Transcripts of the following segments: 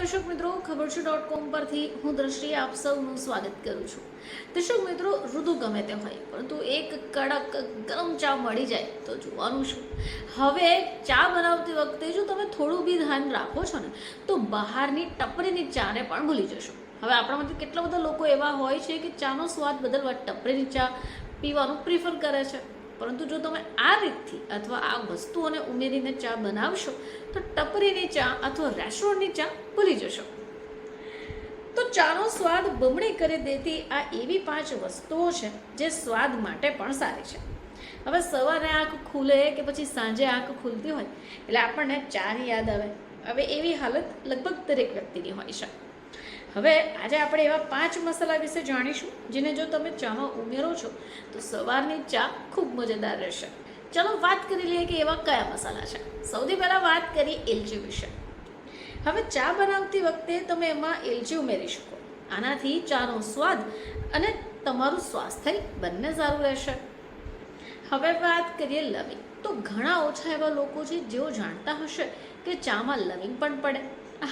દર્શક મિત્રો, ખબર છે .com પરથી હું દ્રષ્ટિ આપ સૌનું સ્વાગત કરું છું। દર્શક મિત્રો, ઋતુ ગમે તે હોય પરંતુ એક કડક ગરમ ચા મળી જાય તો જોવાનું શું। હવે ચા બનાવતી વખતે જો તમે થોડું બી ધ્યાન રાખો છો ને તો બહારની ટપરીની ચાને પણ ભૂલી જશો। હવે આપણામાંથી કેટલા બધા લોકો એવા હોય છે કે ચાનો સ્વાદ બદલવા ટપરીની ચા પીવાનું પ્રિફર કરે છે, પરંતુ જો તમે આ રીતથી અથવા આ વસ્તુઓને ઉમેરીને ચા બનાવશો તો ટપરીની ચા અથવા રેસ્ટોરન્ટની ચા ભૂલી જશો। તો ચાનો સ્વાદ બમણી કરી દેતી આ એવી 5 વસ્તુઓ છે જે સ્વાદ માટે પણ સારી છે। હવે સવારે આંખ ખુલે કે પછી સાંજે આંખ ખુલતી હોય એટલે આપણને ચાની યાદ આવે। હવે એવી હાલત લગભગ દરેક વ્યક્તિની હોય છે। હવે આજે આપણે એવા 5 મસાલા વિશે જાણીશું જેને જો તમે ચામાં ઉમેરો છો તો સવારની ચા ખૂબ મજેદાર રહેશે। ચલો વાત કરી લઈએ કે એવા કયા મસાલા છે। સૌથી પહેલાં વાત કરી એલચી વિશે। હવે ચા બનાવતી વખતે તમે એમાં એલચી ઉમેરી શકો। આનાથી ચાનો સ્વાદ અને તમારું સ્વાસ્થ્ય બંને સારું રહેશે। હવે વાત કરીએ લવિંગ, તો ઘણા ઓછા એવા લોકો છે જેઓ જાણતા હશે કે ચામાં લવિંગ પણ પડે।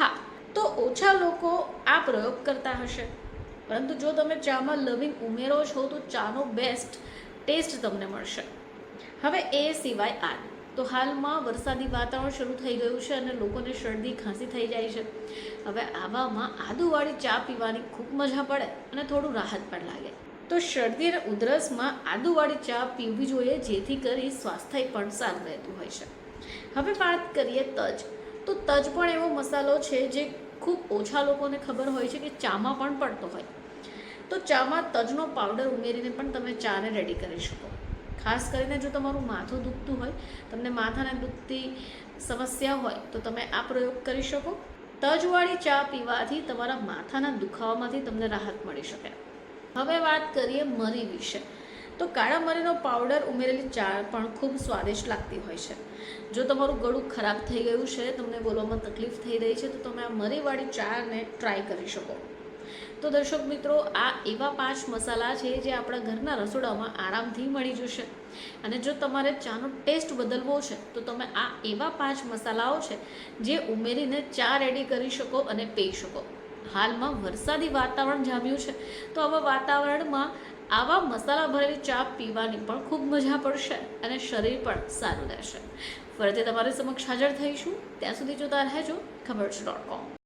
હા, તો ઓછા લોકો આ પ્રયોગ કરતા હશે, પરંતુ જો તમે ચામાં લવિંગ ઉમેરો છો તો ચાનો બેસ્ટ ટેસ્ટ તમને મળશે। હવે એ સિવાય આદુ, તો હાલમાં વરસાદી વાતાવરણ શરૂ થઈ ગયું છે અને લોકોને શરદી ખાંસી થઈ જાય છે। હવે આવામાં આદુવાળી ચા પીવાની ખૂબ મજા પડે અને થોડું રાહત પણ લાગે। તો શરદી અને ઉધરસમાં આદુવાળી ચા પીવી જોઈએ, જેથી કરી સ્વાસ્થ્ય પણ સારું રહેતું હોય છે। હવે વાત કરીએ તજ, તો તજ પણ એવો મસાલો છે જે ખૂબ ઓછા લોકોને ખબર હોય છે કે ચામાં પણ પડતો હોય। તો ચામાં તજનો પાવડર ઉમેરીને પણ તમે ચાને રેડી કરી શકો। ખાસ કરીને જો તમારું માથું દુખતું હોય, તમને માથાને દુખતી સમસ્યા હોય તો તમે આ પ્રયોગ કરી શકો। તજવાળી ચા પીવાથી તમારા માથાના દુખાવામાંથી તમને રાહત મળી શકે। હવે વાત કરીએ મરી વિશે, તો કાળા મરીનો પાવડર ઉમેરેલી ચા પણ ખૂબ સ્વાદિષ્ટ લાગતી હોય છે। જો તમારું ગળું ખરાબ થઈ ગયું છે, તમને બોલવામાં તકલીફ થઈ રહી છે, તો તમે આ મરીવાળી ચાને ટ્રાય કરી શકો। તો દર્શક મિત્રો, આ એવા 5 મસાલા છે જે આપણા ઘરના રસોડામાં આરામથી મળી જશે। અને જો તમારે ચાનો ટેસ્ટ બદલવો છે તો તમે આ એવા 5 મસાલાઓ છે જે ઉમેરીને ચા રેડી કરી શકો અને પી શકો। હાલમાં વરસાદી વાતાવરણ જામ્યું છે, તો આવા વાતાવરણમાં આવા મસાલા ભરેલી ચા પીવાની પણ ખૂબ મજા પડશે અને શરીર પણ સારું રહેશે। ફરીથી તમારી સમક્ષ હાજર થઈશું, ત્યાં સુધી જોતા રહેજો ખબર છે .com।